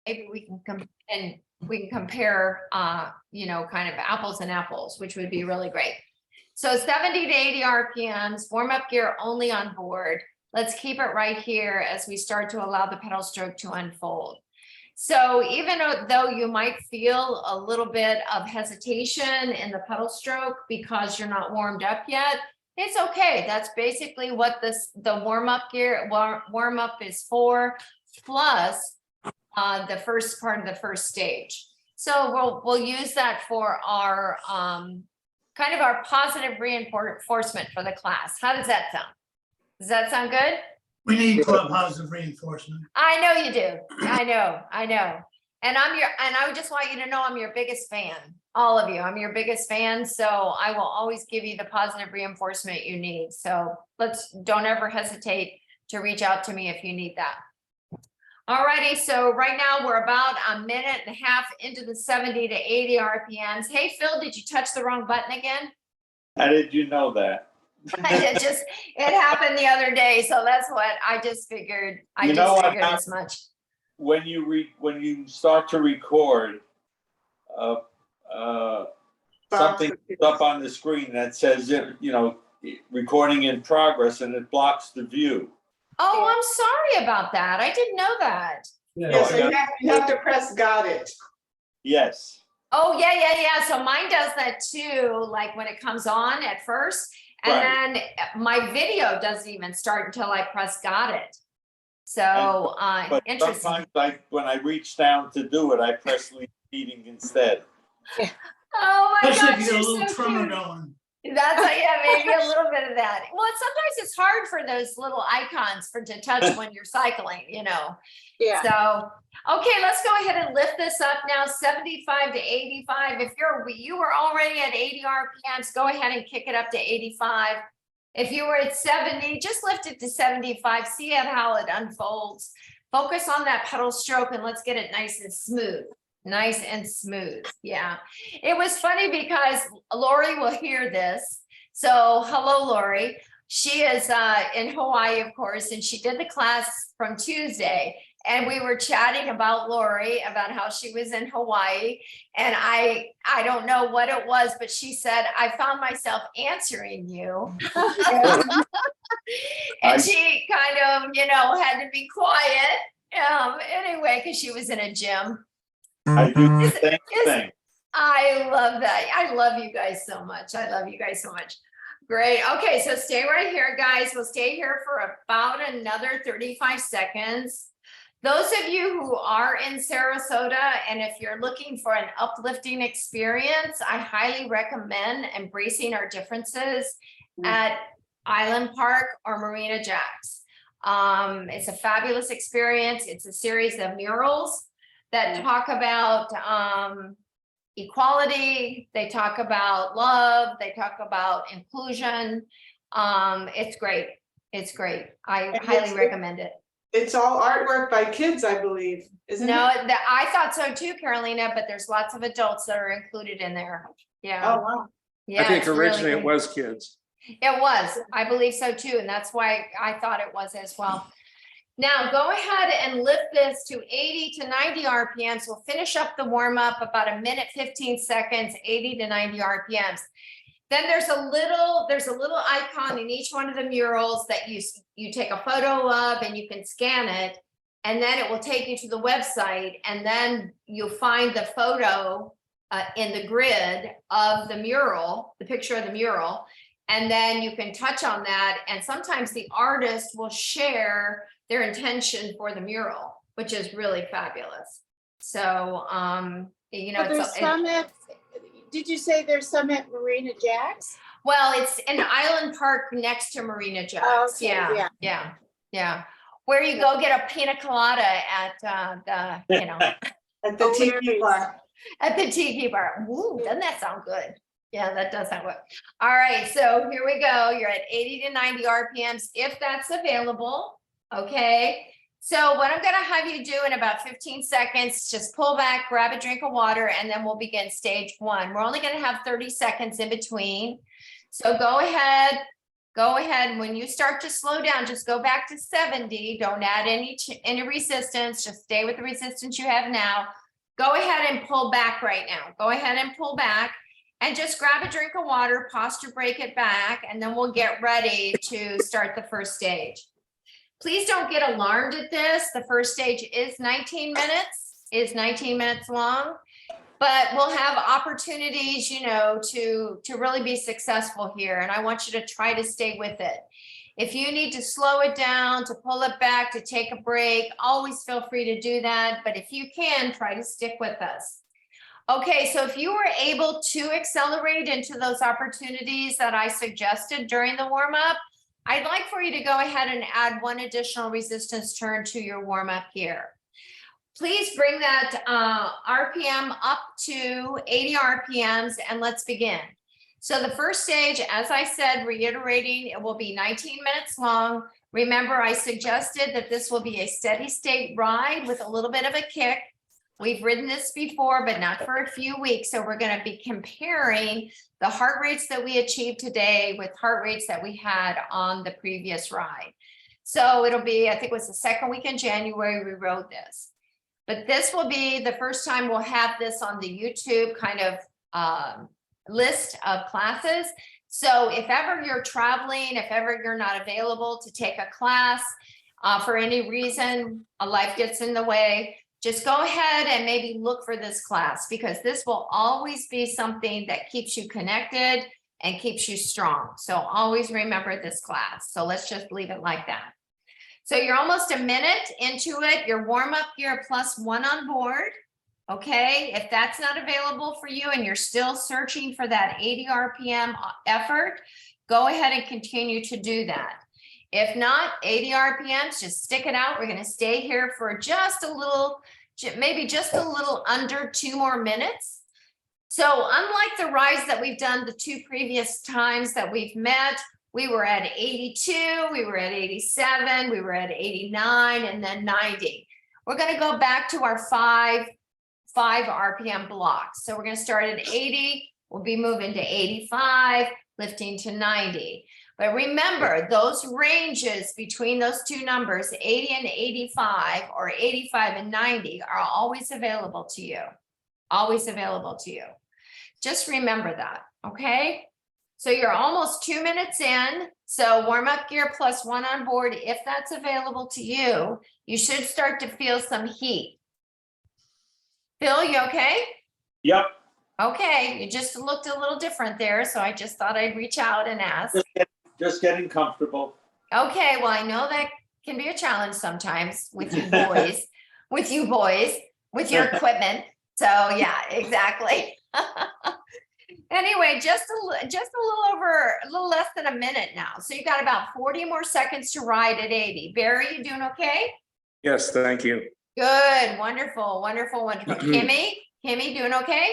maybe we can compare, kind of apples and apples, which would be really great. So 70 to 80 RPMs, warm up gear only on board. Let's keep it right here as we start to allow the pedal stroke to unfold. So even though you might feel a little bit of hesitation in the pedal stroke because you're not warmed up yet, it's okay. That's basically what the warm up is for, plus the first part of the first stage. So we'll use that for our kind of our positive reinforcement for the class. How does that sound? Does that sound good? We need positive reinforcement. I know you do. I know. And I just want you to know I'm your biggest fan. All of you, I'm your biggest fan. So I will always give you the positive reinforcement you need. So don't ever hesitate to reach out to me if you need that. All righty, so right now we're about a minute and a half into the 70 to 80 RPMs. Hey, Phil, did you touch the wrong button again? How did you know that? It happened the other day, so that's what I just figured. I just figured as much. When you start to record, something up on the screen that says, recording in progress, and it blocks the view. Oh, I'm sorry about that. I didn't know that. Yeah, so you have to press got it. Yes. Oh, yeah. So mine does that too, like when it comes on at first. And then my video doesn't even start until I press got it. So But interesting. sometimes when I reach down to do it, I press leave meeting instead. Oh my Especially gosh, if you get a you're little so tremor cute. going. That's maybe a little bit of that. Well, sometimes it's hard for those little icons to touch when you're cycling, Yeah. So, okay, let's go ahead and lift this up now, 75 to 85. If you were already at 80 RPMs, go ahead and kick it up to 85. If you were at 70, just lift it to 75. See how it unfolds. Focus on that pedal stroke and let's get it nice and smooth. Nice and smooth. Yeah. It was funny because Lori will hear this. So hello, Lori. She is in Hawaii, of course, and she did the class from Tuesday. And we were chatting about Lori, about how she was in Hawaii. And I don't know what it was, but she said, I found myself answering you. And she kind of, had to be quiet. Anyway, because she was in a gym. I do the same thing. I love that. I love you guys so much. Great. Okay, so stay right here, guys. We'll stay here for about another 35 seconds. Those of you who are in Sarasota, and if you're looking for an uplifting experience, I highly recommend embracing our differences at Island Park or Marina Jacks. It's a fabulous experience. It's a series of murals that talk about equality, they talk about love, they talk about inclusion. It's great. I highly recommend it. It's all artwork by kids, I believe, isn't it? No, I thought so too, Carolina, but there's lots of adults that are included in there. Yeah. Oh, wow. Yeah, I think it's really originally great. it was kids. It was, I believe so too, and that's why I thought it was as well. Now go ahead and lift this to 80 to 90 RPMs. We'll finish up the warm up about a minute, 15 seconds, 80 to 90 RPMs. Then there's a little icon in each one of the murals that you take a photo of and you can scan it, and then it will take you to the website, and then you'll find the photo in the grid of the mural, the picture of the mural, and then you can touch on that. And sometimes the artist will share their intention for the mural, which is really fabulous. So, did you say there's some at Marina Jacks? Well, it's in Island Park next to Marina Jacks. Oh, okay, Yeah. Where you go get a pina colada at At the tiki bar. at the tiki bar. Ooh, doesn't that sound good? Yeah, that does sound good. All right, so here we go. You're at 80 to 90 RPMs if that's available. Okay. So what I'm going to have you do in about 15 seconds, just pull back, grab a drink of water, and then we'll begin stage one. We're only going to have 30 seconds in between. So go ahead, go ahead, when you start to slow down, just go back to 70. Don't add any resistance, just stay with the resistance you have now. Go ahead and pull back right now. Go ahead and pull back and just grab a drink of water, posture break it back, and then we'll get ready to start the first stage. Please don't get alarmed at this. The first stage is 19 minutes long, but we'll have opportunities, you know, to really be successful here. And I want you to try to stay with it. If you need to slow it down, to pull it back, to take a break, always feel free to do that. But if you can, try to stick with us. Okay, so if you were able to accelerate into those opportunities that I suggested during the warm-up, I'd like for you to go ahead and add one additional resistance turn to your warm-up here. Please bring that RPM up to 80 RPMs and let's begin. So the first stage, as I said, reiterating, it will be 19 minutes long. Remember, I suggested that this will be a steady state ride with a little bit of a kick. We've ridden this before, but not for a few weeks. So we're going to be comparing the heart rates that we achieved today with heart rates that we had on the previous ride. So it'll be, I think it was the second week in January we rode this. But this will be the first time we'll have this on the YouTube kind of list of classes. So if ever you're traveling, if ever you're not available to take a class for any reason, a life gets in the way, just go ahead and maybe look for this class because this will always be something that keeps you connected and keeps you strong. So always remember this class. So let's just leave it like that. So you're almost a minute into it, your warm-up gear plus one on board. Okay, if that's not available for you and you're still searching for that 80 RPM effort, go ahead and continue to do that. If not, 80 RPMs, just stick it out. We're going to stay here for just a little, maybe just a little under 2 more minutes. So unlike the rides that we've done the 2 previous times that we've met, we were at 82, we were at 87, we were at 89, and then 90. We're going to go back to our 5 RPM blocks. So we're going to start at 80. We'll be moving to 85, lifting to 90. But remember, those ranges between those 2 numbers, 80 and 85 or 85 and 90 are always available to you. Always available to you. Just remember that, okay? So you're almost 2 minutes in. So warm up gear plus one on board. If that's available to you, you should start to feel some heat. Phil, you okay? Yep. Okay, you just looked a little different there. So I just thought I'd reach out and ask. Just getting comfortable. Okay, well, I know that can be a challenge sometimes with you boys, with your equipment. So yeah, exactly. Anyway, just a little less than a minute now. So you got about 40 more seconds to ride at 80. Barry, you doing okay? Yes, thank you. Good, wonderful, wonderful, wonderful. Kimmy, doing okay?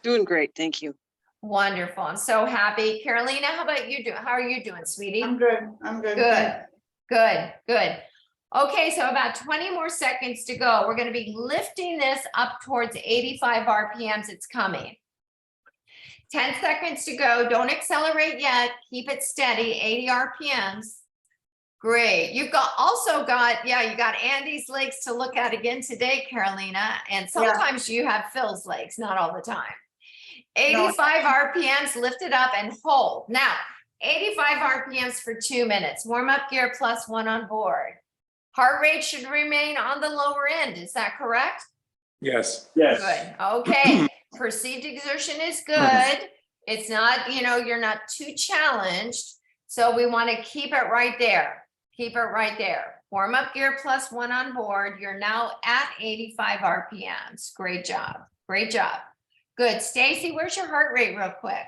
Doing great, thank you. Wonderful. I'm so happy. Carolina, how about you doing? How are you doing, sweetie? I'm good. Good. Okay, so about 20 more seconds to go. We're going to be lifting this up towards 85 RPMs. It's coming. 10 seconds to go. Don't accelerate yet. Keep it steady. 80 RPMs. Great. You've also got Andy's legs to look at again today, Carolina. And sometimes you have Phil's legs, not all the time. 85 RPMs, lift it up and hold. Now, 85 RPMs for 2 minutes. Warm up gear plus one on board. Heart rate should remain on the lower end. Is that correct? Yes. Yes. Good. Okay. Perceived exertion is good. It's not, you're not too challenged. So we want to keep it right there. Keep it right there. Warm up gear plus one on board. You're now at 85 RPMs. Great job. Great job. Good. Stacy, where's your heart rate real quick?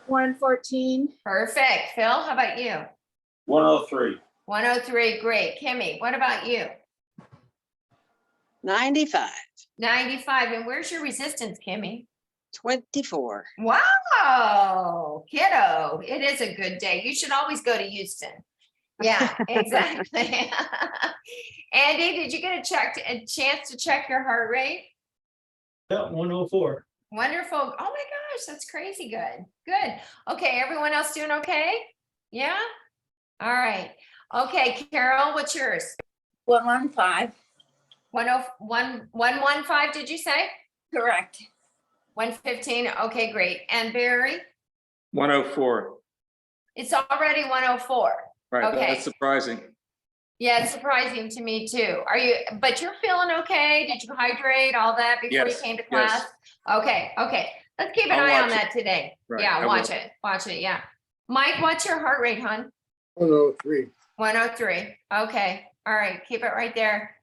114. Perfect. Phil, how about you? 103. 103. Great. Kimmy, what about you? 95, 95. And where's your resistance, Kimmy? 24. Wow, kiddo. It is a good day. You should always go to Houston. Yeah, exactly. Andy, did you get a chance to check your heart rate? Yeah, 104. Wonderful. Oh my gosh, that's crazy good. Good. Okay, everyone else doing okay? Yeah? All right. Okay, Carol, what's yours? 115. 115, did you say? Correct. 115. Okay, great. And Barry? 104. It's already 104. Right, Okay. that's surprising. Yeah, it's surprising to me too. But you're feeling okay? Did you hydrate, all that before you Yes, came to yes. class? Okay, okay. Let's keep an I'll eye on watch that today. Right, Yeah, I watch will. it, yeah. Mike, what's your heart rate, hon? 103. 103. Okay, all right, keep it right there.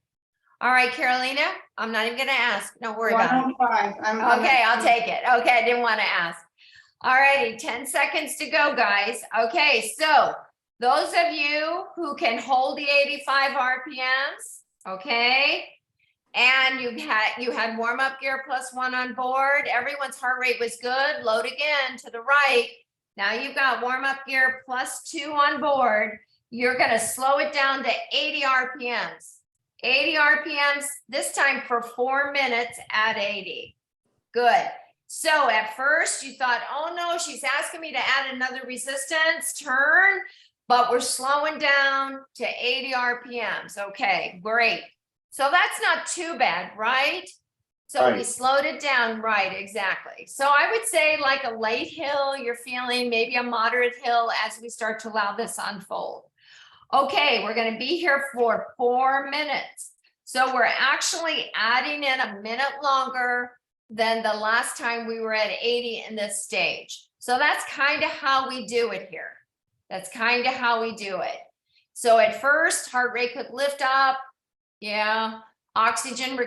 All right, Carolina, I'm not even gonna ask. Don't worry about it. 105. Okay, I'll take it. Okay, I didn't want to ask. All righty, 10 seconds to go, guys. Okay, so those of you who can hold the 85 RPMs, okay? And you had warm-up gear +1 on board. Everyone's heart rate was good. Load again to the right. Now you've got warm-up gear +2 on board. You're gonna slow it down to 80 RPMs. 80 RPMs, this time for 4 minutes at 80. Good. So at first you thought, oh no, she's asking me to add another resistance turn, but we're slowing down to 80 RPMs. Okay, great. So that's not too bad, right? So we Right. slowed it down, right, exactly. So I would say like a late hill, you're feeling maybe a moderate hill as we start to allow this unfold. Okay, we're gonna be here for 4 minutes. So we're actually adding in a minute longer than the last time we were at 80 in this stage. So that's kind of how we do it here. That's kind of how we do it. So at first, heart rate could lift up. Yeah, oxygen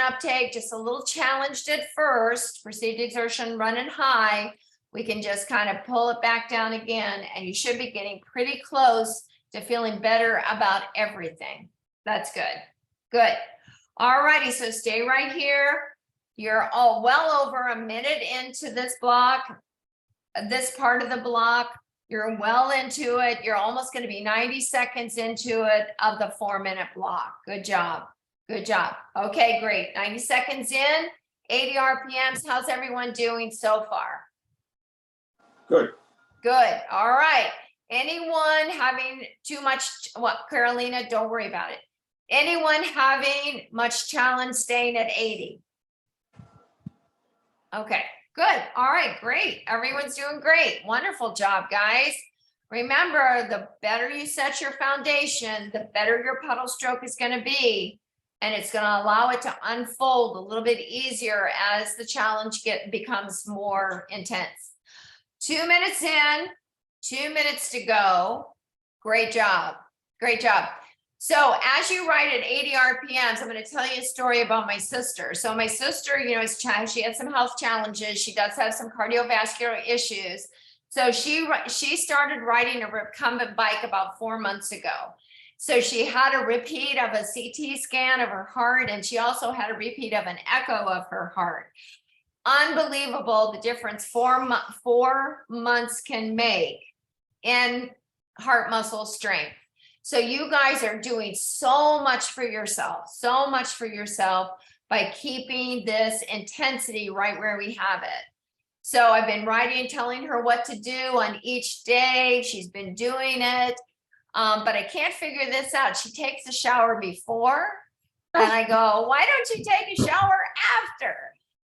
uptake, just a little challenged at first, perceived exertion running high. We can just kind of pull it back down again, and you should be getting pretty close to feeling better about everything. That's good. Good. All righty, so stay right here. You're all well over a minute into this block, this part of the block. You're well into it. You're almost going to be 90 seconds into it of the 4-minute block. Good job. Good job. Okay, great. 90 seconds in, 80 RPMs. How's everyone doing so far? Good. Good. All right. Anyone having too much, Carolina, don't worry about it. Anyone having much challenge staying at 80? Okay, good. All right, great. Everyone's doing great. Wonderful job, guys. Remember, the better you set your foundation, the better your pedal stroke is going to be. And it's going to allow it to unfold a little bit easier as the challenge becomes more intense. 2 minutes in, 2 minutes to go. Great job. Great job. So as you ride at 80 RPMs, I'm going to tell you a story about my sister. So my sister, you know, she had some health challenges. She does have some cardiovascular issues. So she started riding a recumbent bike about 4 months ago. So she had a repeat of a CT scan of her heart, and she also had a repeat of an echo of her heart. Unbelievable the difference 4 months can make in heart muscle strength. So you guys are doing so much for yourself by keeping this intensity right where we have it. So I've been writing, telling her what to do on each day. She's been doing it. But I can't figure this out. She takes a shower before, and I go, why don't you take a shower after?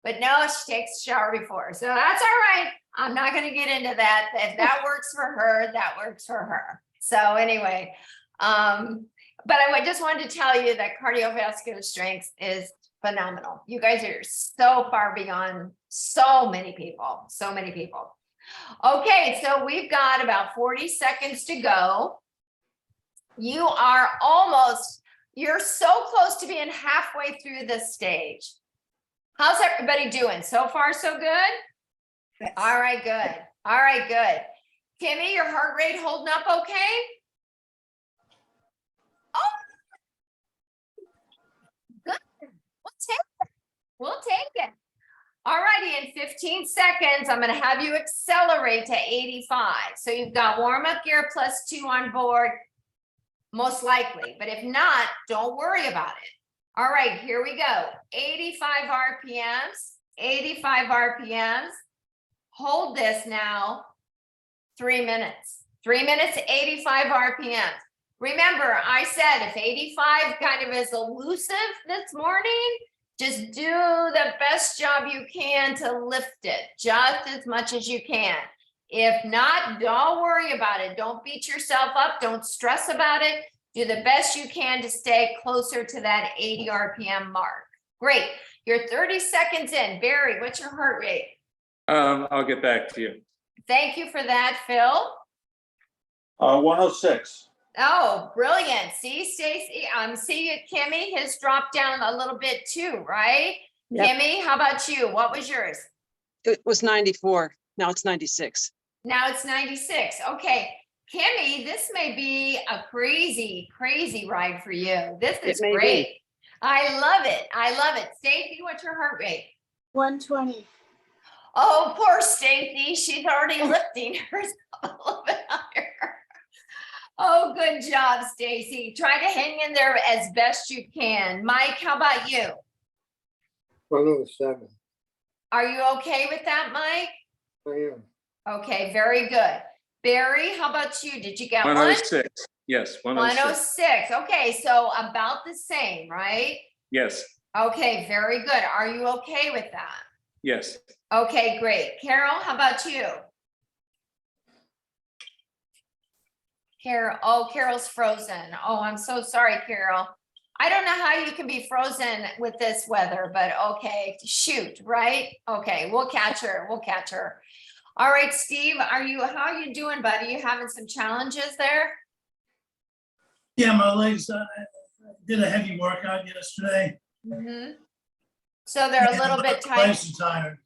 But no, she takes a shower before. So that's all right. I'm not going to get into that. If that works for her, that works for her. So anyway, but I just wanted to tell you that cardiovascular strength is phenomenal. You guys are so far beyond so many people, Okay, so we've got about 40 seconds to go. You are you're so close to being halfway through this stage. How's everybody doing? So far, so good? Yes. All right, good. All right, good. Kimmy, your heart rate holding up okay? Oh, good. We'll take it. All righty, in 15 seconds, I'm going to have you accelerate to 85. So you've got warm-up gear +2 on board, most likely. But if not, don't worry about it. All right, here we go. 85 RPMs. 85 RPMs. Hold this now, 3 minutes. 3 minutes, 85 RPMs. Remember, I said if 85 kind of is elusive this morning, just do the best job you can to lift it, just as much as you can. If not, don't worry about it. Don't beat yourself up. Don't stress about it. Do the best you can to stay closer to that 80 RPM mark. Great. You're 30 seconds in. Barry, what's your heart rate? I'll get back to you. Thank you for that, Phil. 106. Oh, brilliant. See, Stacy, see Kimmy has dropped down a little bit too, right? Yep. Kimmy, how about you? What was yours? It was 94. Now it's 96. Now it's 96. Okay. Kimmy, this may be a crazy, crazy ride for you. This is It may be. great. I love it. I love it. Stacy, what's your heart rate? 120. Oh, poor Stacy. She's already lifting herself a little bit higher. Oh, good job, Stacy. Try to hang in there as best you can. Mike, how about you? 107. Are you okay with that, Mike? I am. Okay, very good. Barry, how about you? Did you get one? 106. Yes, 106. 106. Okay, so about the same, right? Yes, Okay, very good. Are you okay with that? yes. Okay, great. Carol, how about you? Carol's frozen. Oh, I'm so sorry, Carol. I don't know how you can be frozen with this weather, but okay, shoot, right? Okay, we'll catch her. We'll catch her. All right, Steve, how are you doing, buddy? You having some challenges there? Yeah, my legs, I did a heavy workout yesterday. Mm-hmm. So they're a little bit My tight. legs are tired.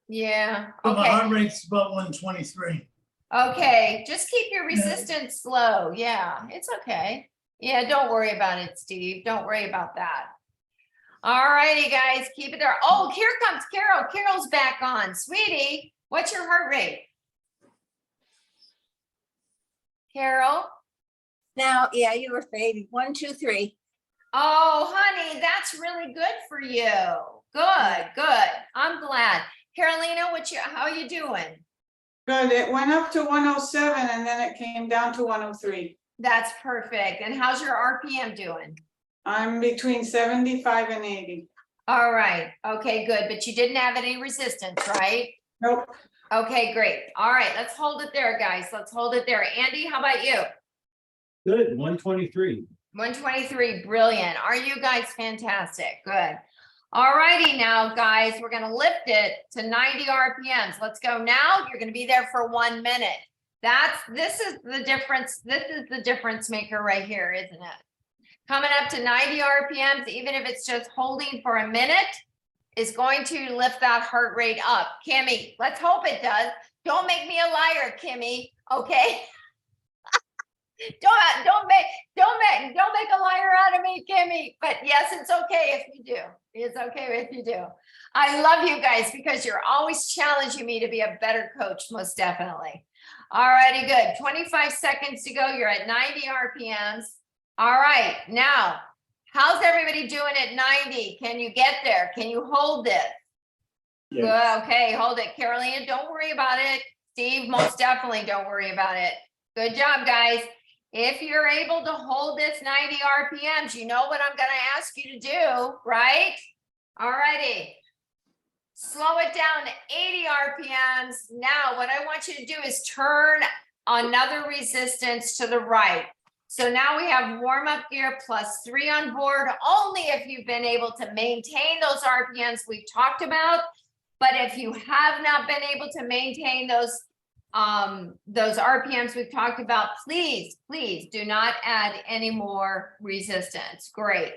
Yeah, But my okay. heart rate's about 123. Okay, just keep your Yeah. resistance low. Yeah, it's okay. Yeah, don't worry about it, Steve. Don't worry about that. All righty, guys, keep it there. Oh, here comes Carol. Carol's back on. Sweetie, what's your heart rate? Carol? Now, yeah, you were fading. 1, 2, 3. Oh, honey, that's really good for you. Good, good. I'm glad. Carolina, how you doing? Good, it went up to 107 and then it came down to 103. That's perfect. And how's your RPM doing? I'm between 75 and 80. All right. Okay, good. But you didn't have any resistance, right? Nope, Okay, great. All right, let's hold it there, guys. Let's hold it there. Andy, how about you? Good, 123. 123, brilliant. Are you guys fantastic? Good. All righty now, guys, we're gonna lift it to 90 RPMs. Let's go now. You're gonna be there for 1 minute. This is the difference. This is the difference maker right here, isn't it? Coming up to 90 RPMs, even if it's just holding for a minute, is going to lift that heart rate up. Kimmy, let's hope it does. Don't make me a liar, Kimmy, okay? Don't make a liar out of me, Kimmy. But yes, it's okay if you do. It's okay if you do. I love you guys because you're always challenging me to be a better coach, most definitely. All righty, good. 25 seconds to go. You're at 90 RPMs. All right, now, how's everybody doing at 90? Can you get there? Can you hold it? Yes. Good, okay, hold it. Carolina, don't worry about it. Steve, most definitely don't worry about it. Good job, guys. If you're able to hold this 90 RPMs, you know what I'm gonna ask you to do, right? All righty. Slow it down to 80 RPMs. Now, what I want you to do is turn another resistance to the right. So now we have warm-up gear +3 on board, only if you've been able to maintain those RPMs we've talked about. But if you have not been able to maintain those RPMs we've talked about, please do not add any more resistance. Great.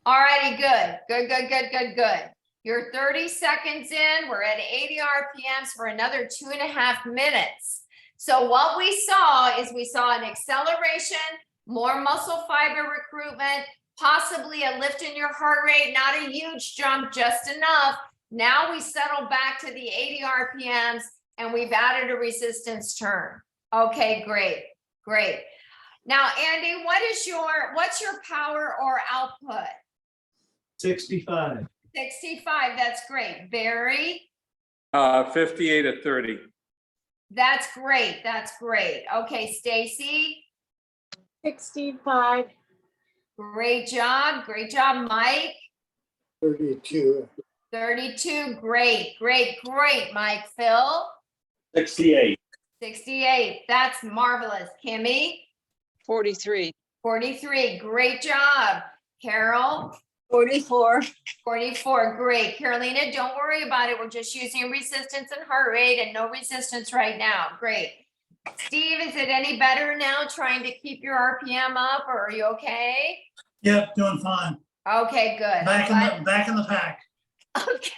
All righty, good. You're 30 seconds in. We're at 80 RPMs for another 2.5 minutes. So what we saw is an acceleration, more muscle fiber recruitment, possibly a lift in your heart rate, not a huge jump, just enough. Now we settle back to the 80 RPMs and we've added a resistance turn. Okay, great. Now, Andy, what's your power or output? 65. 65, that's great. Barry, 58 at 30. that's great, that's great. Okay, Stacy, 65, great job, Mike. 32. 32, great, Mike. Phil, 68. 68, that's marvelous. Kimmy, 43. 43, great job. Carol, 44. 44, great. Carolina, don't worry about it. We're just using resistance and heart rate and no resistance right now. Great. Steve, is it any better now trying to keep your RPM up or are you okay? Yep, doing fine. Okay, good. Back in the pack. Okay.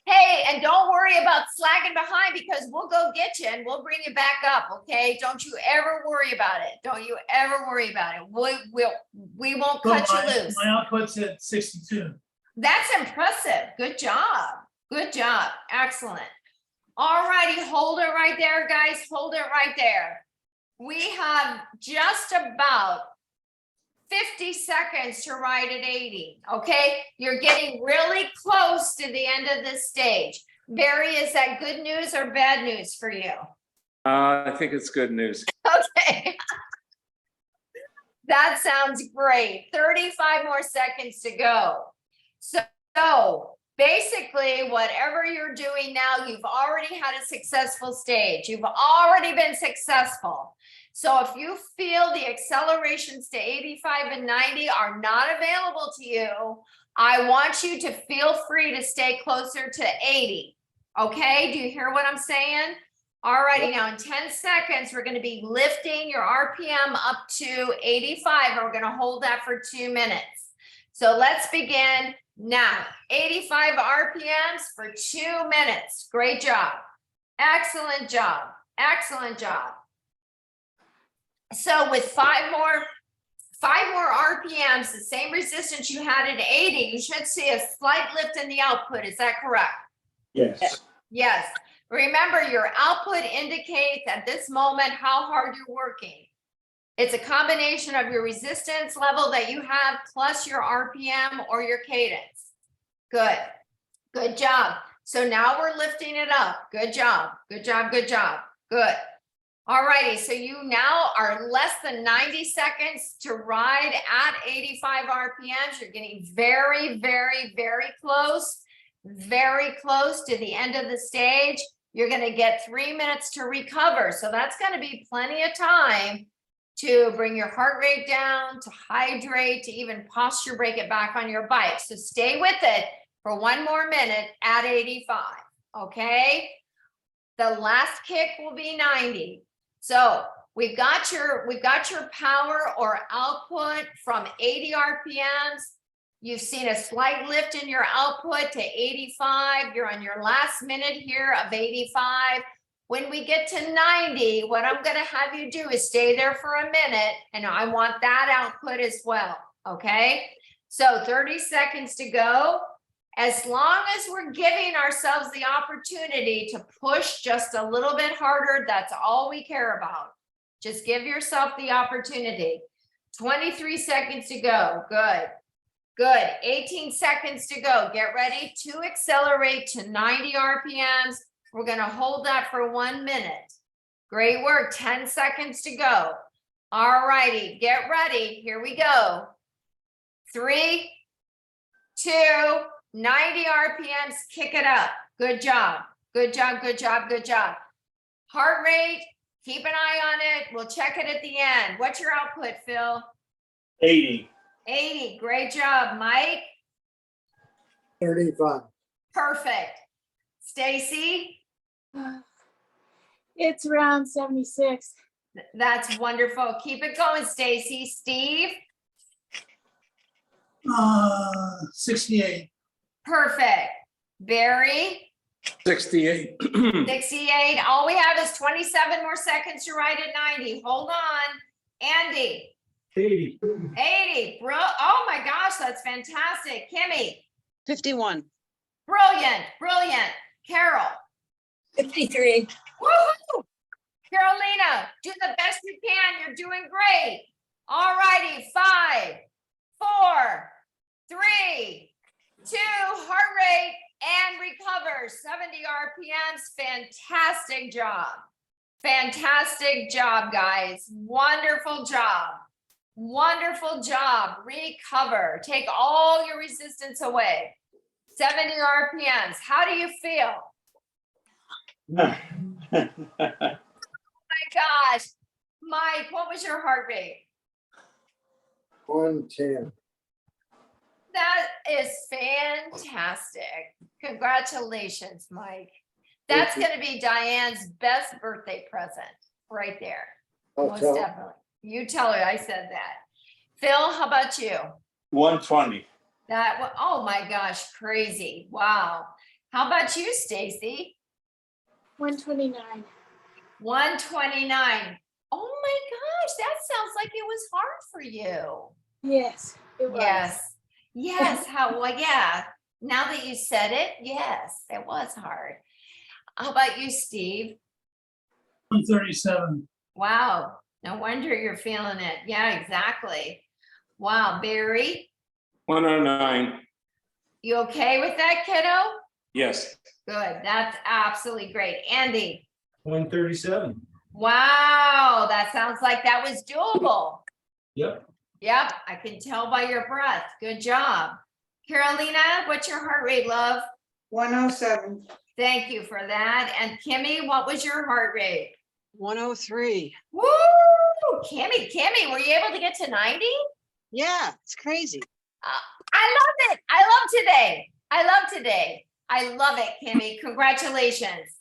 Hey, and don't worry about slacking behind because we'll go get you and we'll bring you back up, okay? Don't you ever worry about it. Don't you ever worry about it. We won't cut you loose. My output's at 62. That's impressive. Good job. Good job. Excellent. All righty, hold it right there, guys. Hold it right there. We have just about 50 seconds to ride at 80, okay? You're getting really close to the end of this stage. Barry, is that good news or bad news for you? I think it's good news. Okay. That sounds great. 35 more seconds to go. So basically, whatever you're doing now, you've already had a successful stage. You've already been successful. So if you feel the accelerations to 85 and 90 are not available to you, I want you to feel free to stay closer to 80. Okay, do you hear what I'm saying? All righty, now in 10 seconds, we're going to be lifting your RPM up to 85, and we're going to hold that for 2 minutes. So let's begin now. 85 RPMs for 2 minutes. Great job. Excellent job. Excellent job. So with five more RPMs, the same resistance you had at 80, you should see a slight lift in the output. Is that correct? Yes. Yes. Remember, your output indicates at this moment how hard you're working. It's a combination of your resistance level that you have plus your RPM or your cadence. Good. Good job. So now we're lifting it up. Good job. Good job. Good job. Good. All righty, so you now are less than 90 seconds to ride at 85 RPMs. You're getting very, very, very close to the end of the stage. You're going to get 3 minutes to recover. So that's going to be plenty of time to bring your heart rate down, to hydrate, to even posture break it back on your bike. So stay with it for 1 more minute at 85, okay? The last kick will be 90. So we've got your power or output from 80 RPMs. You've seen a slight lift in your output to 85. You're on your last minute here of 85. When we get to 90, what I'm going to have you do is stay there for a minute, and I want that output as well, okay? So 30 seconds to go. As long as we're giving ourselves the opportunity to push just a little bit harder, that's all we care about. Just give yourself the opportunity. 23 seconds to go. Good. Good. 18 seconds to go. Get ready to accelerate to 90 RPMs. We're going to hold that for 1 minute. Great work. 10 seconds to go. All righty. Get ready. Here we go. 3, 2, 90 RPMs, kick it up. Good job. Good job. Good job. Good job. Heart rate, keep an eye on it. We'll check it at the end. What's your output, Phil? 80. 80. Great job. Mike? 35. Perfect. Stacy? it's around 76. That's wonderful. Keep it going, Stacy. Steve? 68. Perfect. Barry? 68. 68. All we have is 27 more seconds to ride at 90. Hold on. Andy? 80. 80. Oh my gosh, that's fantastic. Kimmy? 51. Brilliant. Brilliant. Carol? 53. Woohoo! Carolina, do the best you can. You're doing great. All righty. 5, 4, 3, 2, heart rate and recover, 70 RPMs. Fantastic job. Fantastic job, guys. Wonderful job. Wonderful job. Recover. Take all your resistance away. 70 RPMs. How do you feel? My gosh. Mike, what was your heart rate? 110. That is fantastic. Congratulations, Mike. That's Thank going to be Diane's best birthday present right there. I'll Most tell. definitely. You tell her I said that. Phil, how about you? 120. Oh my gosh, crazy. Wow. How about you, Stacy? 129. 129. Oh my gosh, that sounds like it was hard for you. Yes, it was. Yes. Yes. Well, yeah. Now that you said it, yes, it was hard. How about you, Steve? 137. Wow. No wonder you're feeling it. Yeah, exactly. Wow. Barry, 109. you okay with that, kiddo? Yes. Good. That's absolutely great. Andy, 137. wow. That sounds like that was doable. Yep. Yep. I can tell by your breath. Good job. Carolina, what's your heart rate, love? 107. Thank you for that. And Kimmy, what was your heart rate? 103. Woo! Kimmy, were you able to get to 90? Yeah, it's crazy. I love it. I love today. I love it, Kimmy. Congratulations.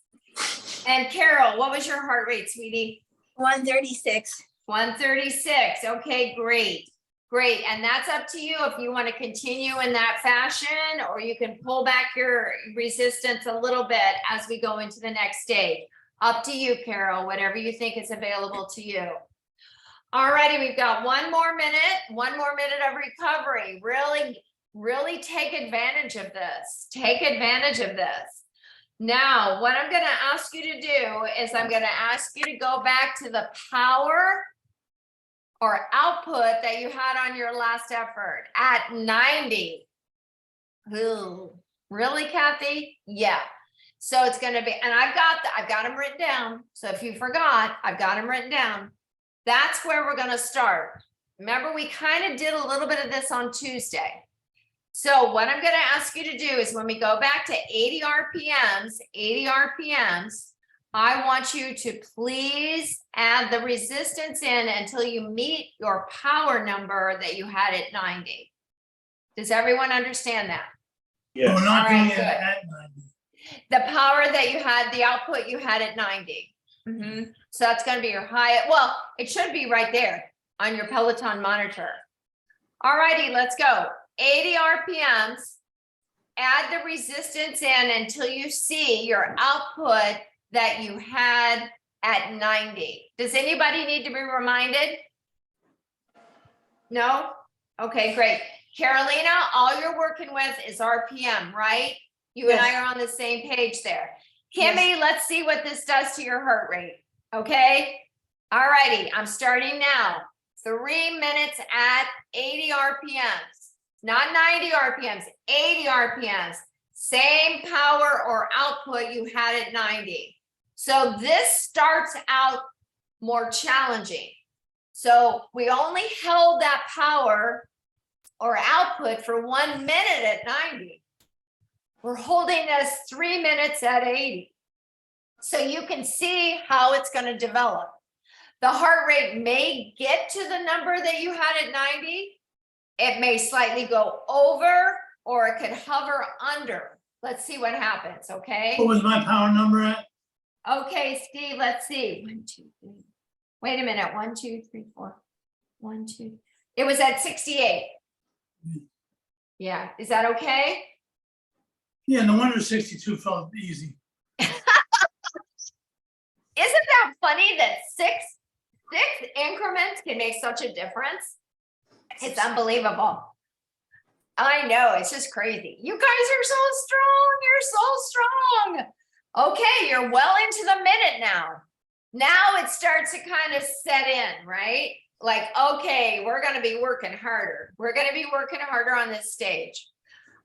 And Carol, what was your heart rate, sweetie? 136. 136. Okay, great. Great. And that's up to you if you want to continue in that fashion, or you can pull back your resistance a little bit as we go into the next stage. Up to you, Carol, whatever you think is available to you. All righty, we've got one more minute of recovery. Really take advantage of this. Take advantage of this. Now, what I'm going to ask you to do is I'm going to ask you to go back to the power or output that you had on your last effort at 90. Ooh, really, Kathy? Yeah. So it's going to be, and I've got them written down. So if you forgot, I've got them written down. That's where we're going to start. Remember, we kind of did a little bit of this on Tuesday. So what I'm going to ask you to do is when we go back to 80 RPMs, I want you to please add the resistance in until you meet your power number that you had at 90. Does everyone understand that? We're Yes. not All doing right, it good. at 90. The power that you had, the output you had at 90. So that's going to be your high. Well, it should be right there on your Peloton monitor. All righty, let's go. 80 RPMs. Add the resistance in until you see your output that you had at 90. Does anybody need to be reminded? No? Okay, great. Carolina, all you're working with is RPM, right? You and I are on the same page there. Kimmy, let's see what this does to your heart rate. Okay. All righty. I'm starting now. 3 minutes at 80 RPMs, not 90 RPMs, 80 RPMs, same power or output you had at 90. So this starts out more challenging. So we only held that power or output for 1 minute at 90. We're holding this 3 minutes at 80. So you can see how it's going to develop. The heart rate may get to the number that you had at 90. It may slightly go over, or it could hover under. Let's see what happens, okay? What was my power number at? Okay, Steve, let's see. 1, 2, 3. Wait a minute. 1, 2, 3, 4. 1, 2. It was at 68. Yeah, is that okay? Yeah, no wonder 62 felt easy. Isn't that funny that six increments can make such a difference? It's unbelievable. I know, it's just crazy. You guys are so strong. You're so strong. Okay, you're well into the minute now. Now it starts to kind of set in, right? Like, okay, we're going to be working harder. We're going to be working harder on this stage.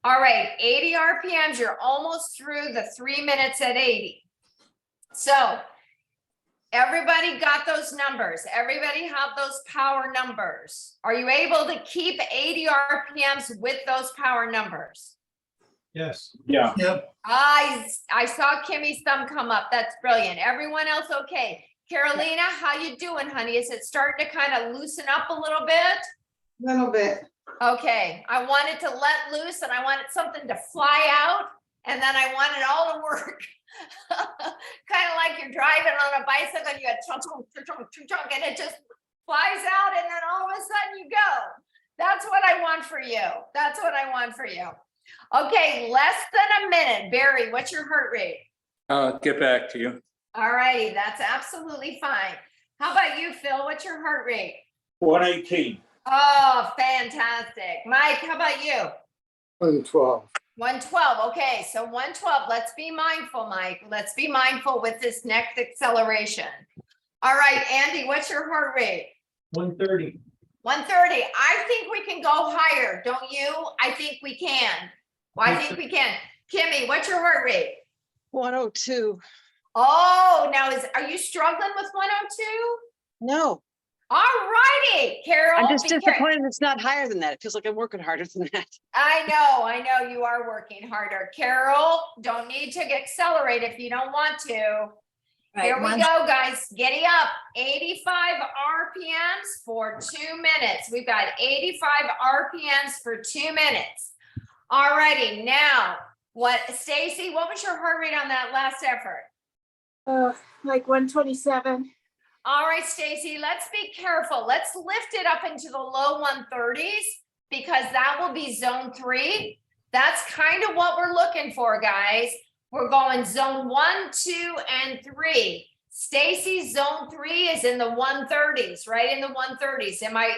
All right, 80 RPMs, you're almost through the 3 minutes at 80. So everybody got those numbers. Everybody have those power numbers. Are you able to keep 80 RPMs with those power numbers? Yes. Yeah, Yep, I saw Kimmy's thumb come up. That's brilliant. Everyone else okay? Carolina, how you doing, honey? Is it starting to kind of loosen up a little bit? Little bit. Okay, I wanted to let loose and I wanted something to fly out and then I want it all to work. Kind of like you're driving on a bicycle and you got chunk, chunk, chunk, chunk, chunk, and it just flies out and then all of a sudden you go. That's what I want for you. That's what I want for you. Okay, less than a minute. Barry, what's your heart rate? I'll get back to you. All righty, that's absolutely fine. How about you, Phil? What's your heart rate? 118. Oh, fantastic. Mike, how about you? 112. 112. Okay, so 112. Let's be mindful, Mike. Let's be mindful with this next acceleration. All right, Andy, what's your heart rate? 130. 130. I think we can go higher, don't you? I think we can. Well, I think we can. Kimmy, what's your heart rate? 102. Oh, now are you struggling with 102? No, All righty, Carol. I'm just be care- disappointed it's not higher than that. It feels like I'm working harder than that. I know you are working harder. Carol, don't need to accelerate if you don't want to. Right, Here we one- go, guys. Giddy up. 85 RPMs for 2 minutes. We've got 85 RPMs for 2 minutes. All righty, now, Stacy, what was your heart rate on that last effort? Like 127. All right, Stacy, let's be careful. Let's lift it up into the low 130s because that will be zone 3. That's kind of what we're looking for, guys. We're going zone 1, 2, and 3. Stacy, zone 3 is in the 130s, right in the 130s. Am I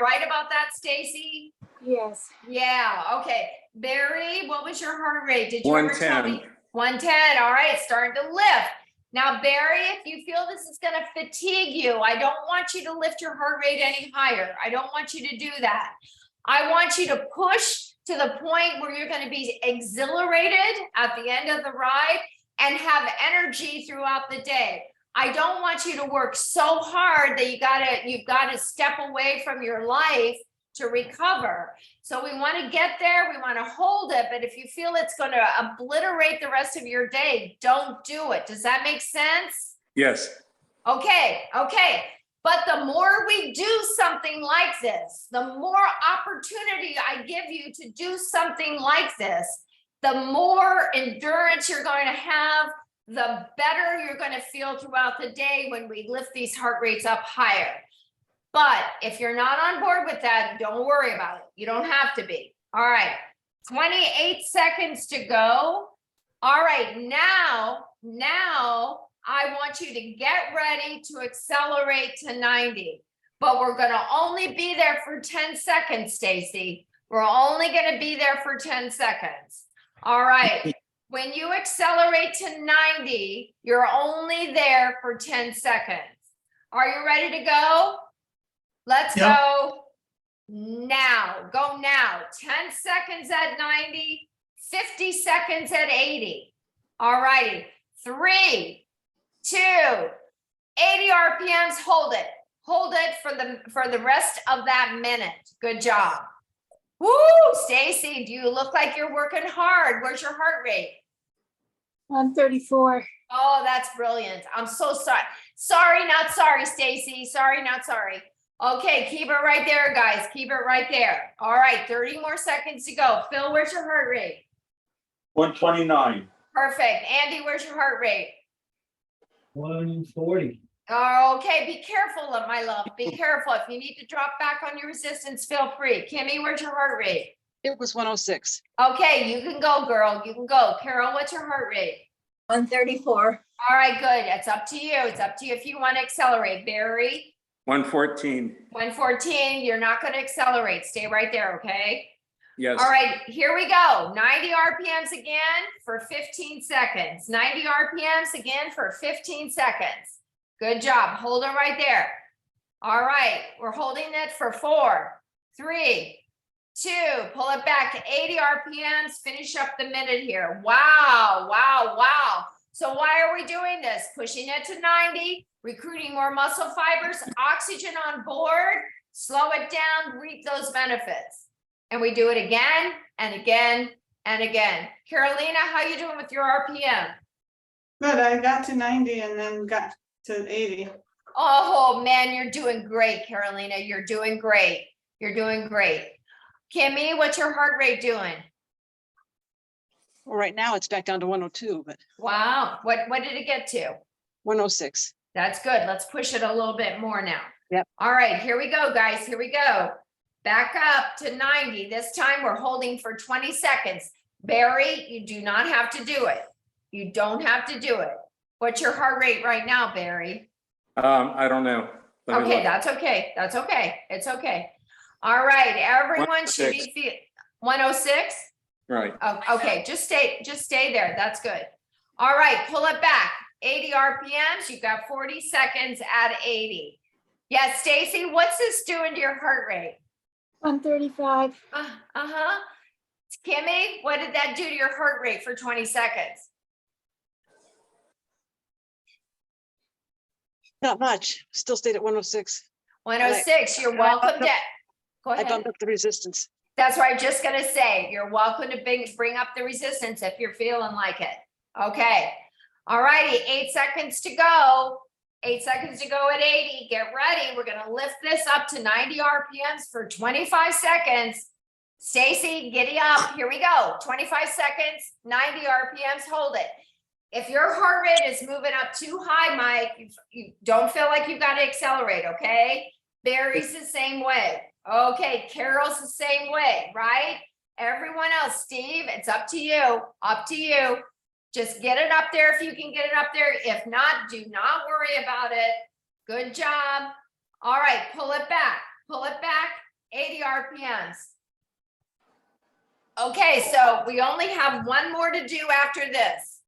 right about that, Stacy? Yes. Yeah, okay. Barry, what was your heart rate? Did you ever tell me? 110. 110, all right, it's starting to lift. Now, Barry, if you feel this is gonna fatigue you, I don't want you to lift your heart rate any higher. I don't want you to do that. I want you to push to the point where you're gonna be exhilarated at the end of the ride and have energy throughout the day. I don't want you to work so hard that you've gotta step away from your life to recover. So we want to get there, we want to hold it, but if you feel it's going to obliterate the rest of your day, don't do it. Does that make sense? Yes. Okay. But the more we do something like this, the more opportunity I give you to do something like this, the more endurance you're going to have, the better you're going to feel throughout the day when we lift these heart rates up higher. But if you're not on board with that, don't worry about it. You don't have to be. All right, 28 seconds to go. All right, now I want you to get ready to accelerate to 90. But we're gonna only be there for 10 seconds, Stacy. We're only gonna be there for 10 seconds. All right, when you accelerate to 90, you're only there for 10 seconds. Are you ready to go? Let's Yep. go now. Go now. 10 seconds at 90, 50 seconds at 80. All righty. 3, 2, 80 RPMs. Hold it. Hold it for the rest of that minute. Good job. Woo, Stacy, do you look like you're working hard? Where's your heart rate? 134. Oh, that's brilliant. I'm so sorry. Sorry, not sorry, Stacy. Sorry, not sorry. Okay, keep it right there, guys. Keep it right there. All right, 30 more seconds to go. Phil, where's your heart rate? 129. Perfect. Andy, where's your heart rate? 140. Oh, okay, be careful, my love. Be careful. If you need to drop back on your resistance, feel free. Kimmy, where's your heart rate? It was 106. Okay, you can go, girl. You can go. Carol, what's your heart rate? 134. All right, good. It's up to you. It's up to you if you want to accelerate. Barry? 114. 114, you're not going to accelerate. Stay right there, okay? Yes. All right, here we go. 90 RPMs again for 15 seconds. 90 RPMs again for 15 seconds. Good job. Hold it right there. All right, we're holding it for 4, 3, pull it back to 80 RPMs, finish up the minute here. Wow, wow, wow. So why are we doing this? Pushing it to 90, recruiting more muscle fibers, oxygen on board, slow it down, reap those benefits. And we do it again and again and again. Carolina, how you doing with your RPM? Good, I got to 90 and then got to 80. Oh, man, you're doing great, Carolina. You're doing great. You're doing great. Kimmy, what's your heart rate doing? Well, right now it's back down to 102, but Wow, what did it get to? 106. That's good. Let's push it a little bit more now. Yep. All right, here we go, guys. Here we go. Back up to 90. This time we're holding for 20 seconds. Barry, you do not have to do it. You don't have to do it. What's your heart rate right now, Barry? I don't know. Let me Okay, look. that's okay. That's okay. It's okay. All right, everyone should be 106. Right. Oh, okay, just stay there. That's good. All right, pull it back. 80 RPMs. You've got 40 seconds at 80. Yes, Stacy, what's this doing to your heart rate? 135. Uh-huh. Kimmy, what did that do to your heart rate for 20 seconds? Not much. Still stayed at 106. 106. You're I welcome bumped to. up- Go I ahead. bumped up the resistance. That's what I'm just gonna say. You're welcome to bring up the resistance if you're feeling like it. Okay. All righty, 8 seconds to go. 8 seconds to go at 80. Get ready. We're gonna lift this up to 90 RPMs for 25 seconds. Stacy, giddy up. Here we go. 25 seconds, 90 RPMs. Hold it. If your heart rate is moving up too high, Mike, you don't feel like you've got to accelerate, okay? Barry's the same way. Okay, Carol's the same way, right? Everyone else, Steve, it's up to you. Up to you. Just get it up there if you can get it up there. If not, do not worry about it. Good job. All right, pull it back. Pull it back. 80 RPMs. Okay, so we only have one more to do after this.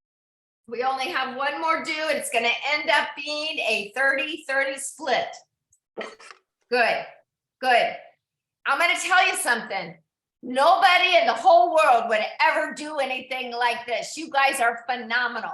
We only have one more do. It's going to end up being a 30-30 split. Good, good. I'm going to tell you something. Nobody in the whole world would ever do anything like this. You guys are phenomenal.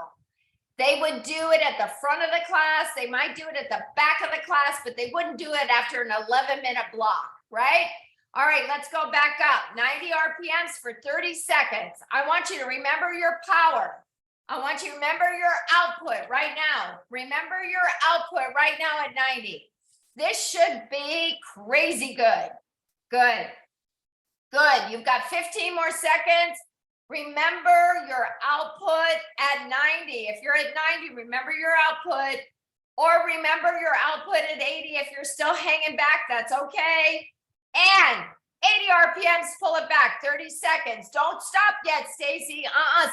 They would do it at the front of the class. They might do it at the back of the class, but they wouldn't do it after an 11-minute block, right? All right, let's go back up. 90 RPMs for 30 seconds. I want you to remember your power. I want you to remember your output right now. Remember your output right now at 90. This should be crazy good. Good. Good. You've got 15 more seconds. Remember your output at 90. If you're at 90, remember your output, or remember your output at 80. If you're still hanging back, that's okay. And 80 RPMs, pull it back, 30 seconds. Don't stop yet, Stacy.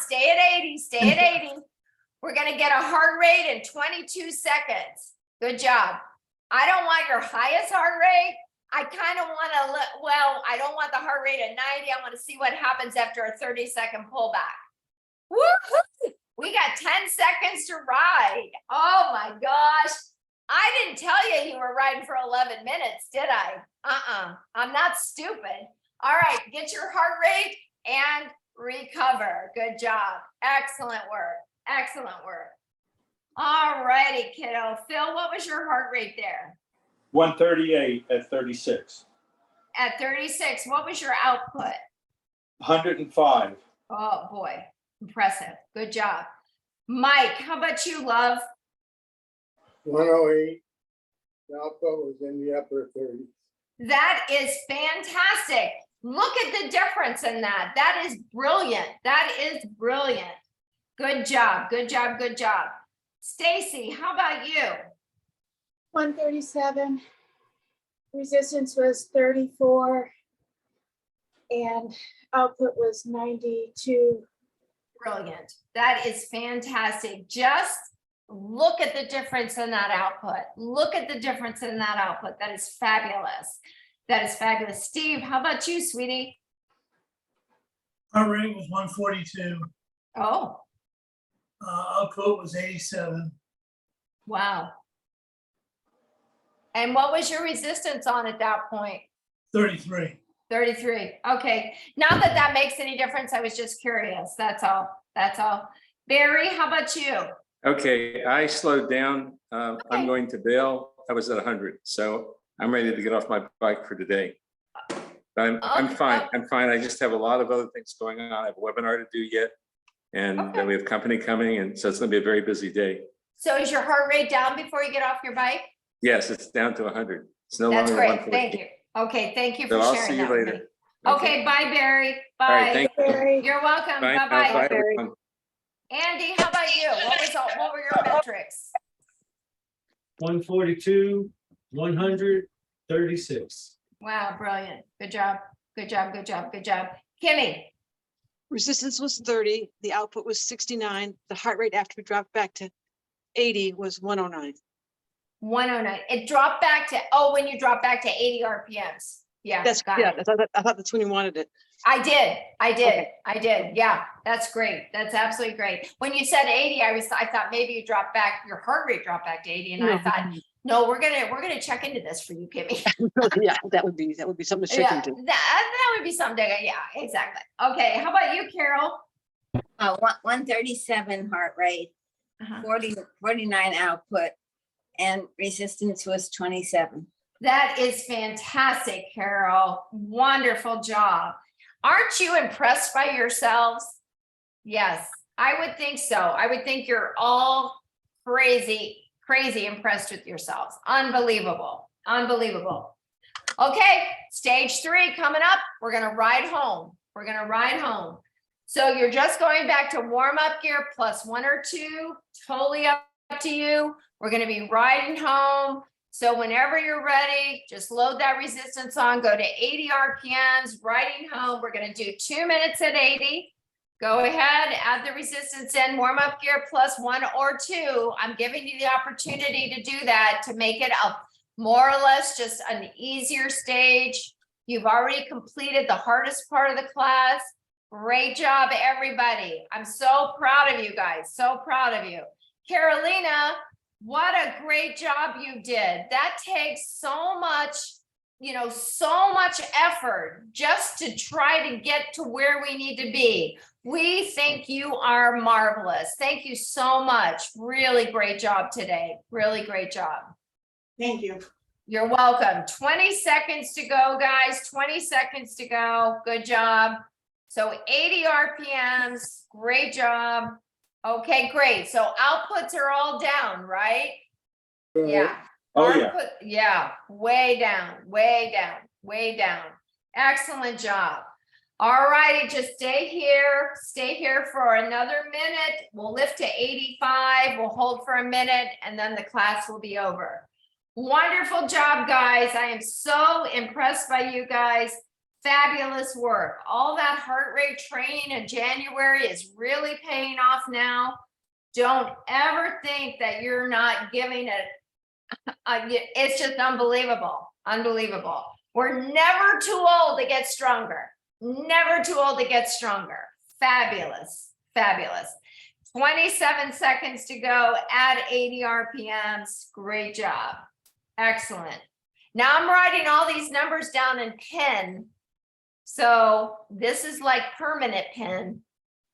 Stay at 80, stay at 80. We're gonna get a heart rate in 22 seconds. Good job. I don't want your highest heart rate. I kind of want to, well, I don't want the heart rate at 90. I want to see what happens after a 30-second pullback. Woo-hoo! We got 10 seconds to ride. Oh my gosh. I didn't tell you you were riding for 11 minutes, did I? I'm not stupid. All right, get your heart rate and recover. Good job. Excellent work. Excellent work. All righty, kiddo. Phil, what was your heart rate there? 138 at 36. At 36, what was your output? 105. Oh boy, impressive. Good job. Mike, how about you, love? 108. The output was in the upper 30s. That is fantastic. Look at the difference in that. That is brilliant. That is brilliant. Good job. Good job. Good job. Stacy, how about you? 137. Resistance was 34. And output was 92. Brilliant. That is fantastic. Just look at the difference in that output. Look at the difference in that output. That is fabulous. That is fabulous. Steve, how about you, sweetie? Heart rate was 142. Oh, Output was 87. wow. And what was your resistance on at that point? 33. 33. Okay. Not that that makes any difference. I was just curious. That's all. That's all. Barry, how about you? Okay, I slowed down. Okay. I'm going to bail. I was at 100, so I'm ready to get off my bike for today. But I'm Okay. fine. I'm fine. I just have a lot of other things going on. I have a webinar to do yet. And Okay. then we have company coming, and so it's gonna be a very busy day. So is your heart rate down before you get off your bike? Yes, it's down to 100. It's no That's longer great. 140. Thank you. Okay, thank you So for I'll sharing see you that with me. later. Okay, bye, Barry. All right, Bye. thank you. Barry. You're welcome. Bye now. Bye-bye. Bye, Barry. everyone. Andy, how about you? What were your metrics? 142, 136. Wow, brilliant. Good job. Good job, good job, good job. Kimmy, Resistance was 30, the output was 69, the heart rate after we dropped back to 80 was 109. 109. It dropped back to, oh, when you dropped back to 80 RPMs. Yeah, That's, got yeah, it. I thought that's when you wanted it. I did. Okay. Yeah, that's great. That's absolutely great. When you said 80, I thought maybe you dropped back, your heart rate dropped back to 80. And I No. thought, no, we're gonna check into this for you, Kimmy. Yeah, that would be something to check Yeah, into. that would be something. Yeah, exactly. Okay, how about you, Carol? 137 heart rate, Uh-huh. 49 output, and resistance was 27. That is fantastic, Carol. Wonderful job. Aren't you impressed by yourselves? Yes, I would think so. I would think you're all crazy impressed with yourselves. Unbelievable, unbelievable. Okay, stage 3 coming up. We're gonna ride home. We're gonna ride home. So you're just going back to warm up gear plus 1 or 2, totally up to you. We're gonna be riding home. So whenever you're ready, just load that resistance on, go to 80 RPMs, riding home. We're gonna do 2 minutes at 80. Go ahead, add the resistance in, warm up gear plus 1 or 2. I'm giving you the opportunity to do that to make it a more or less just an easier stage. You've already completed the hardest part of the class. Great job, everybody. I'm so proud of you guys, so proud of you. Carolina, what a great job you did. That takes so much, so much effort just to try to get to where we need to be. We think you are marvelous. Thank you so much. Really great job today. Really great job. Thank you. You're welcome. 20 seconds to go, guys. 20 seconds to go. Good job. So 80 RPMs. Great job. Okay, great. So outputs are all down, right? Yeah. Oh, yeah. Output, yeah, way down, way down, way down. Excellent job. All righty, just stay here for another minute. We'll lift to 85. We'll hold for a minute and then the class will be over. Wonderful job, guys. I am so impressed by you guys. Fabulous work. All that heart rate training in January is really paying off now. Don't ever think that you're not giving it. It's just unbelievable. Unbelievable. We're never too old to get stronger. Never too old to get stronger. Fabulous. Fabulous. 27 seconds to go at 80 RPMs. Great job. Excellent. Now I'm writing all these numbers down in pen. So this is like permanent pen.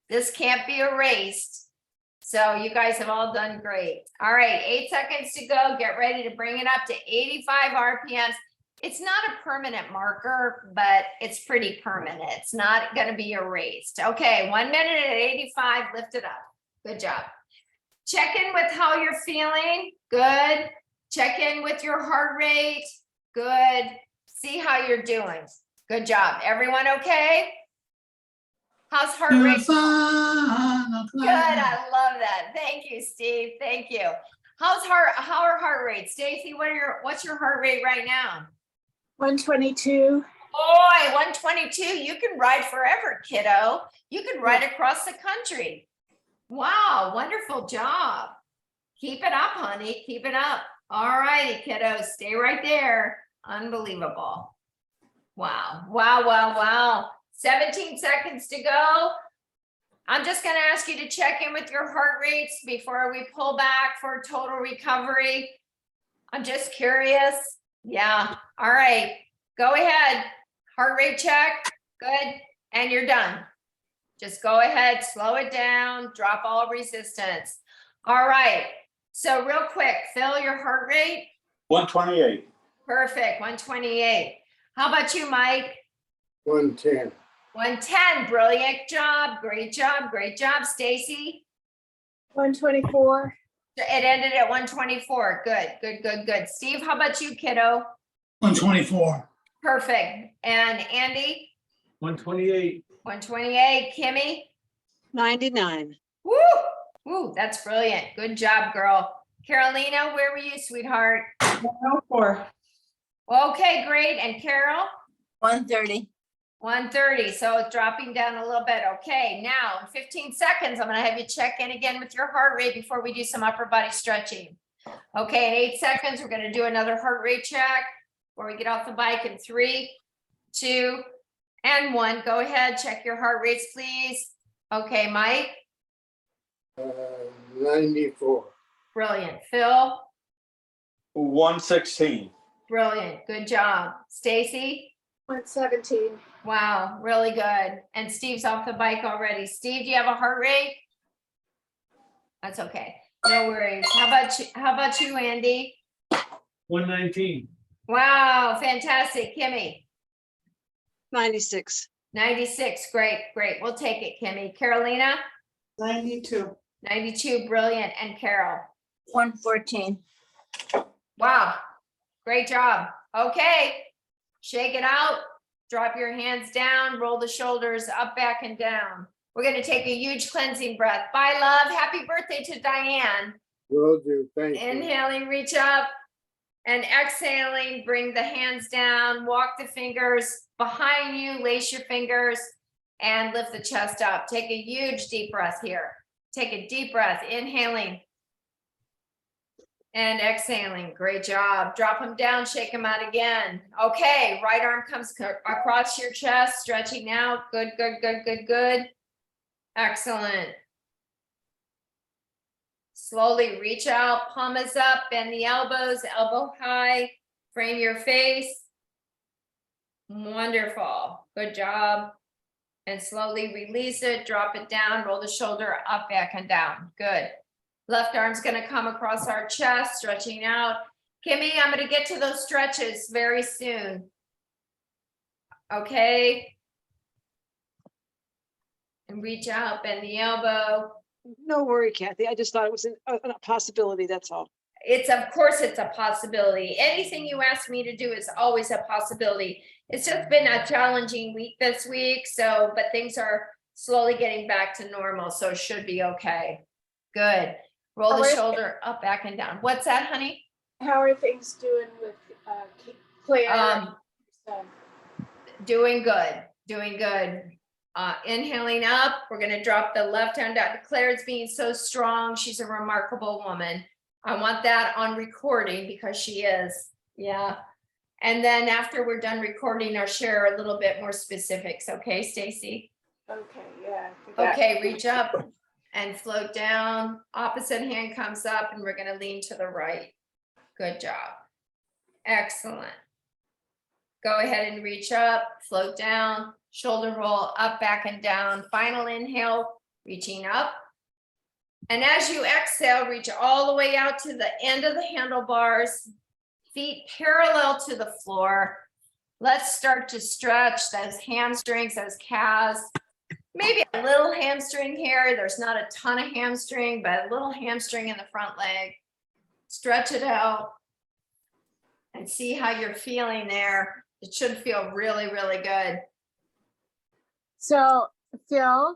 This can't be erased. So you guys have all done great. All right, 8 seconds to go. Get ready to bring it up to 85 RPMs. It's not a permanent marker, but it's pretty permanent. It's not going to be erased. Okay, 1 minute at 85. Lift it up. Good job. Check in with how you're feeling. Good. Check in with your heart rate. Good. See how you're doing. Good job. Everyone okay? How's heart You're rate? fine, Good. I love that. Thank you, Steve. Thank you. How are heart rates? Stacy, what's your heart rate right now? 122. Boy, 122. You can ride forever, kiddo. You can ride across the country. Wow, wonderful job. Keep it up, honey. Keep it up. All righty, kiddos. Stay right there. Unbelievable. Wow. Wow, wow, wow. 17 seconds to go. I'm just going to ask you to check in with your heart rates before we pull back for total recovery. I'm just curious. Yeah. All right. Go ahead. Heart rate check, good, and you're done. Just go ahead, slow it down, drop all resistance. All right, so real quick, Phil, your heart rate, 128. perfect, 128. How about you, Mike? 110. 110, brilliant job, great job, great job. Stacy? 124. It ended at 124, good, good, good, good. Steve, how about you, kiddo? 124. Perfect, and Andy? 128. 128, Kimmy? 99. Woo, woo, that's brilliant. Good job, girl. Carolina, where were you, sweetheart? 104. Okay, great. And Carol? 130. 130, so it's dropping down a little bit. Okay, now in 15 seconds, I'm gonna have you check in again with your heart rate before we do some upper body stretching. Okay, in 8 seconds, we're gonna do another heart rate check before we get off the bike in 3, 2, and 1. Go ahead, check your heart rates, please. Okay, Mike, 94. brilliant. Phil, 116. brilliant. Good job. Stacy, 117. wow, really good. And Steve's off the bike already. Steve, do you have a heart rate? That's okay. No worries. How about you, Andy? 119. Wow, fantastic. Kimmy, 96. 96. Great, great. We'll take it, Kimmy. Carolina, 92. 92. Brilliant. And Carol, 114. wow, great job. Okay, shake it out. Drop your hands down, roll the shoulders up, back, and down. We're going to take a huge cleansing breath. Bye, love. Happy birthday to Diane. Will do, thank you. Inhaling, reach up. And exhaling, bring the hands down, walk the fingers behind you, lace your fingers, and lift the chest up. Take a huge deep breath here. Take a deep breath, inhaling. And exhaling, great job. Drop them down, shake them out again. Okay, right arm comes across your chest, stretching out. Good, good, good, good, good. Excellent. Slowly reach out, palm is up, bend the elbows, elbow high, frame your face. Wonderful, good job. And slowly release it, drop it down, roll the shoulder up, back, and down. Good. Left arm's gonna come across our chest, stretching out. Kimmy, I'm gonna get to those stretches very soon. Okay. And reach out, bend the elbow. No worry, Kathy. I just thought it was a possibility, that's all. Of course, it's a possibility. Anything you ask me to do is always a possibility. It's just been a challenging week this week, but things are slowly getting back to normal, so it should be okay. Good. Roll the shoulder up, back, and down. What's that, honey? How are things doing with Claire? Doing good, doing good. Inhaling up, we're gonna drop the left hand down. Claire's being so strong. She's a remarkable woman. I want that on recording because she is, yeah. And then after we're done recording, I'll share a little bit more specifics. Okay, Stacy? Okay, yeah. I forgot. Okay, reach up and float down. Opposite hand comes up and we're gonna lean to the right. Good job. Excellent. Go ahead and reach up, float down, shoulder roll up, back, and down. Final inhale, reaching up. And as you exhale, reach all the way out to the end of the handlebars, feet parallel to the floor. Let's start to stretch those hamstrings, those calves. Maybe a little hamstring here. There's not a ton of hamstring, but a little hamstring in the front leg. Stretch it out and see how you're feeling there. It should feel really, really good. So, Phil,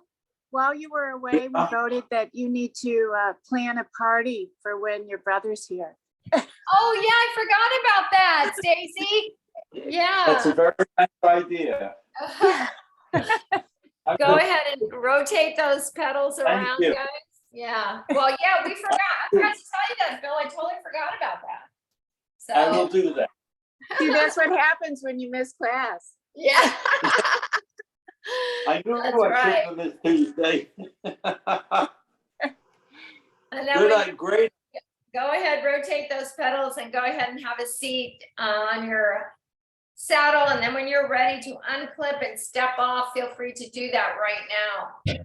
while you were away, we voted that you need to plan a party for when your brother's here. Oh, yeah, I forgot about that, Stacy. That's a Yeah. very nice idea. Go ahead and rotate those pedals Thank around, you. guys. Yeah. Well, yeah, we forgot. I forgot to tell you that, Bill. I totally forgot about that. I will So, do that. See, that's what happens when you miss class. yeah. I knew That's I right. couldn't miss Tuesday. And then Good, we great. go ahead, rotate those pedals and go ahead and have a seat on your Saddle, and then when you're ready to unclip and step off, feel free to do that right now.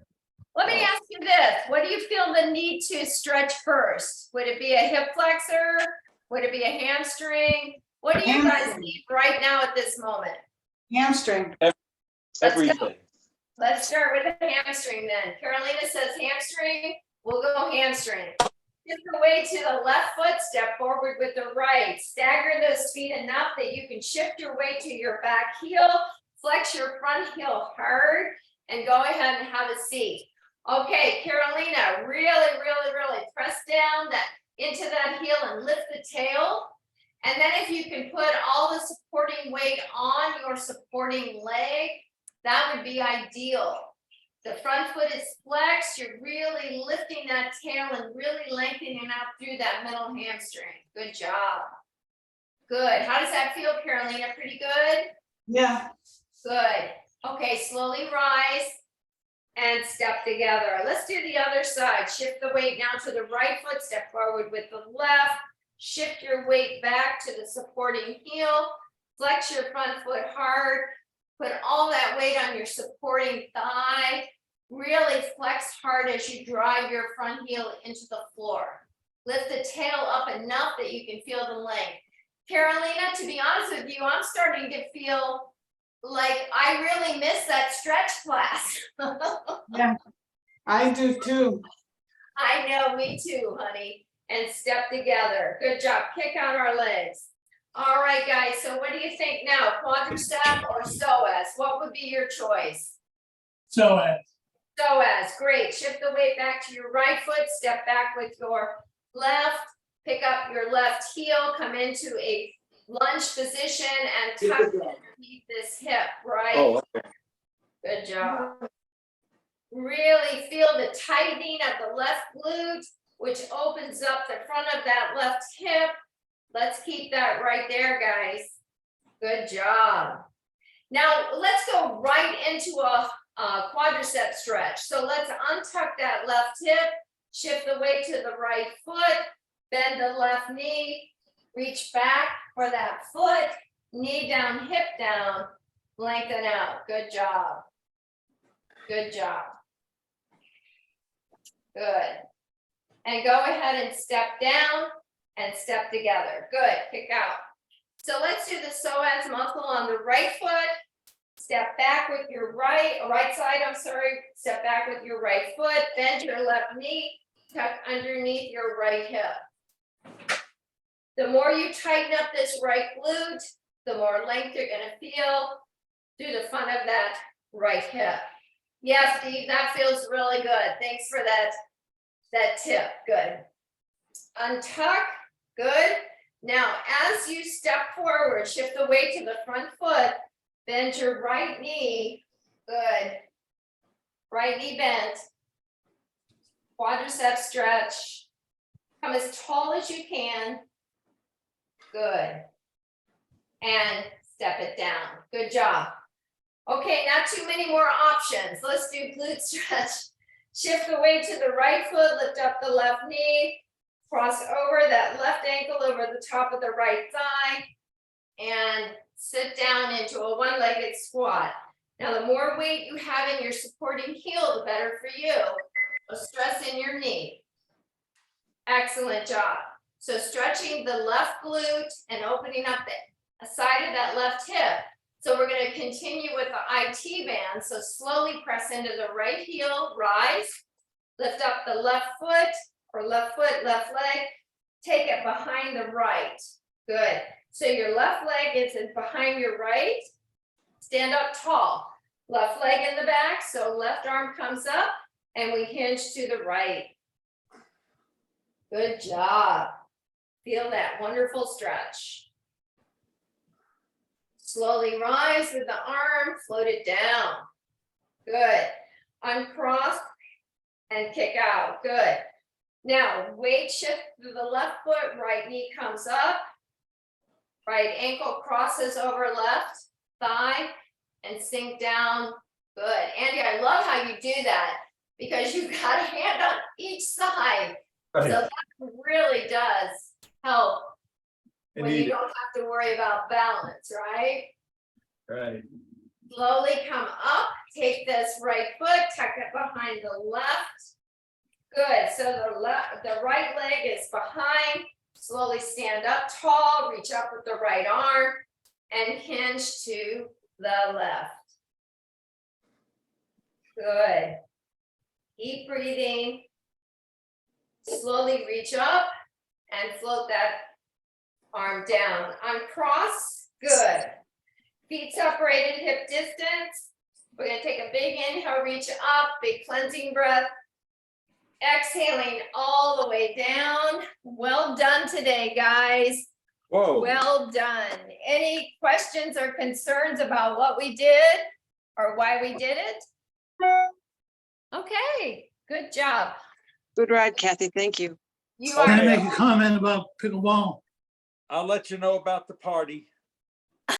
Let me ask you this, what do you feel the need to stretch first? Would it be a hip flexor? Would it be a hamstring? What do you guys Hamstring. need right now at this moment? Hamstring. Let's go. Everything. Let's start with the hamstring then. Carolina says hamstring, we'll go hamstring. Shift the weight to the left foot, step forward with the right. Stagger those feet enough that you can shift your weight to your back heel, flex your front heel hard, and go ahead and have a seat. Okay, Carolina, really press down into that heel and lift the tail. And then if you can put all the supporting weight on your supporting leg, that would be ideal. The front foot is flexed, you're really lifting that tail and really lengthening out through that middle hamstring. Good job. Good. How does that feel, Carolina? Pretty good? Yeah. Good. Okay, slowly rise and step together. Let's do the other side. Shift the weight now to the right foot, step forward with the left. Shift your weight back to the supporting heel. Flex your front foot hard. Put all that weight on your supporting thigh. Really flex hard as you drive your front heel into the floor. Lift the tail up enough that you can feel the length. Carolina, to be honest with you, I'm starting to feel like I really miss that stretch class. Yeah. I do too. I know, me too, honey. And step together. Good job. Kick out our legs. All right, guys. So what do you think now? Quadricep or psoas? What would be your choice? So, Psoas, great. Shift the weight back to your right foot. Step back with your left. Pick up your left heel. Come into a lunge position and tuck underneath this hip, right? Oh, okay. Good job. Really feel the tightening of the left glute, which opens up the front of that left hip. Let's keep that right there, guys. Good job. Now, let's go right into a quadricep stretch. So let's untuck that left hip, shift the weight to the right foot, bend the left knee, reach back for that foot, knee down, hip down, lengthen out. Good job. Good job. Good. And go ahead and step down and step together. Good, kick out. So let's do the psoas muscle on the right foot. Step back with your right side, step back with your right foot, bend your left knee, tuck underneath your right hip. The more you tighten up this right glute, the more length you're gonna feel through the front of that right hip. Yes, Steve, that feels really good. Thanks for that tip, good. Untuck, good. Now, as you step forward, shift the weight to the front foot, bend your right knee, good. Right knee bent. Quadricep stretch. Come as tall as you can. Good. And step it down. Good job. Okay, not too many more options. Let's do glute stretch. Shift the weight to the right foot, lift up the left knee, cross over that left ankle over the top of the right thigh, and sit down into a one-legged squat. Now, the more weight you have in your supporting heel, the better for you. So stress in your knee. Excellent job. So stretching the left glute and opening up the side of that left hip. So we're going to continue with the IT band. So slowly press into the right heel, rise, lift up the left foot, left leg, take it behind the right. Good. So your left leg is behind your right. Stand up tall. Left leg in the back, so left arm comes up and we hinge to the right. Good job. Feel that wonderful stretch. Slowly rise with the arm, float it down. Good. Uncross and kick out. Good. Now, weight shift to the left foot, right knee comes up. Right ankle crosses over left thigh and sink down. Good. Andy, I love how you do that because you've got a hand on each side. So that really does help when you don't have to worry about balance, right? Right. Slowly come up, take this right foot, tuck it behind the left. Good, so the right leg is behind, slowly stand up tall, reach up with the right arm and hinge to the left. Good. Keep breathing. Slowly reach up and float that arm down. Uncross, good. Feet separated, hip distance. We're gonna take a big inhale, reach up, big cleansing breath. Exhaling all the way down. Well done today, guys. Whoa. Well done. Any questions or concerns about what we did or why we did it? Okay, good job. Good ride, Kathy. Thank you. You Can I are, make a comment about pickleball? I'll let you know about the party.